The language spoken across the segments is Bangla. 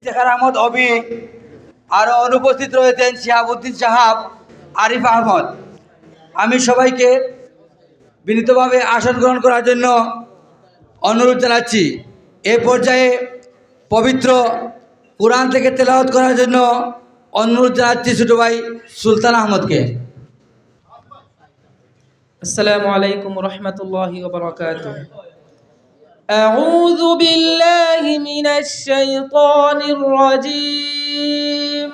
ইফতেখার আহমদ অবি, আরও অনুপস্থিত রয়েছেন শিহাবুদ্দিন সাহাব, আরিফ আহমদ। আমি সবাইকে বিনীতভাবে আসন গ্রহণ করার জন্য অনুরোধ জানাচ্ছি। এ পর্যায়ে পবিত্র কোরআন থেকে তেলাওয়াত করার জন্য অনুরোধ জানাচ্ছি ছোট ভাই সুলতান আহমদকে। আসসালামু আলাইকুম রহমতুল্লাহি ওয়া বারাকাতুহু। আউযু বিল্লাহি মিনাশ শাইতানির রাজীম।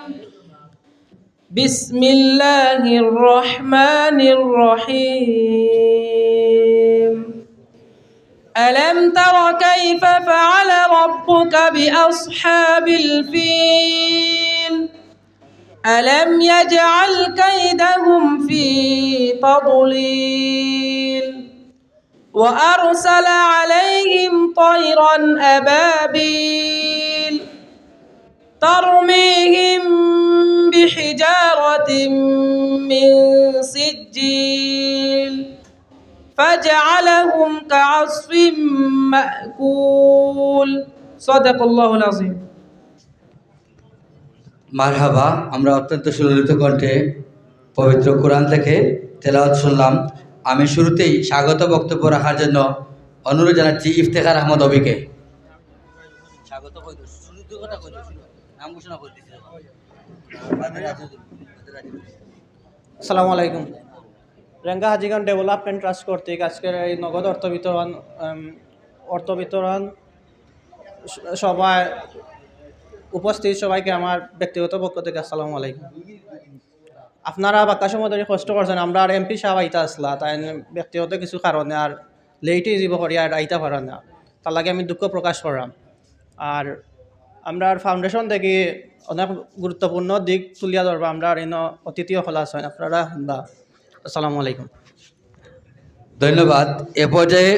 বিসমিল্লাহির রহমানির রহিম। ألم تر كيف فعل ربك بأصحاب الفيل ألم يجعل كيدهم في تضليل وأرسل عليهم طيرا أبابيل ترميهم بحجارة من سجيل فجعلهم كعصف مأكول صدق الله العظيم। মারহাবা। আমরা অত্যন্ত সুললিত কণ্ঠে পবিত্র কোরআন থেকে তেলাওয়াত শুনলাম। আমি শুরুতেই স্বাগত বক্তব্য রাখার জন্য অনুরোধ জানাচ্ছি ইফতেখার আহমদ অবিকে। আসসালামু আলাইকুম। রেঙ্গা হাজিগঞ্জ ডেভেলপমেন্ট ট্রাস্ট কর্তৃক আজকের এই নগদ অর্থ বিতরণ সভায় উপস্থিত সবাইকে আমার ব্যক্তিগত পক্ষ থেকে আসসালামু আলাইকুম। আপনারা বাক্কা সময় ধরে কষ্ট করছেন। আমরা আর এমপি সাহেব আইতা আসলা, তাই ব্যক্তিগত কিছু কারণে আর লেটই যাব করি আর আইতা পারা না, তার লাগে আমি দুঃখ প্রকাশ করলাম। আর আমরা ফাউন্ডেশন থেকে অনেক গুরুত্বপূর্ণ দিক তুলিয়া ধরবা। আমরা আর এনে অতিথিও খোলা আছেন আপনারা। আসসালামু আলাইকুম। ধন্যবাদ। এ পর্যায়ে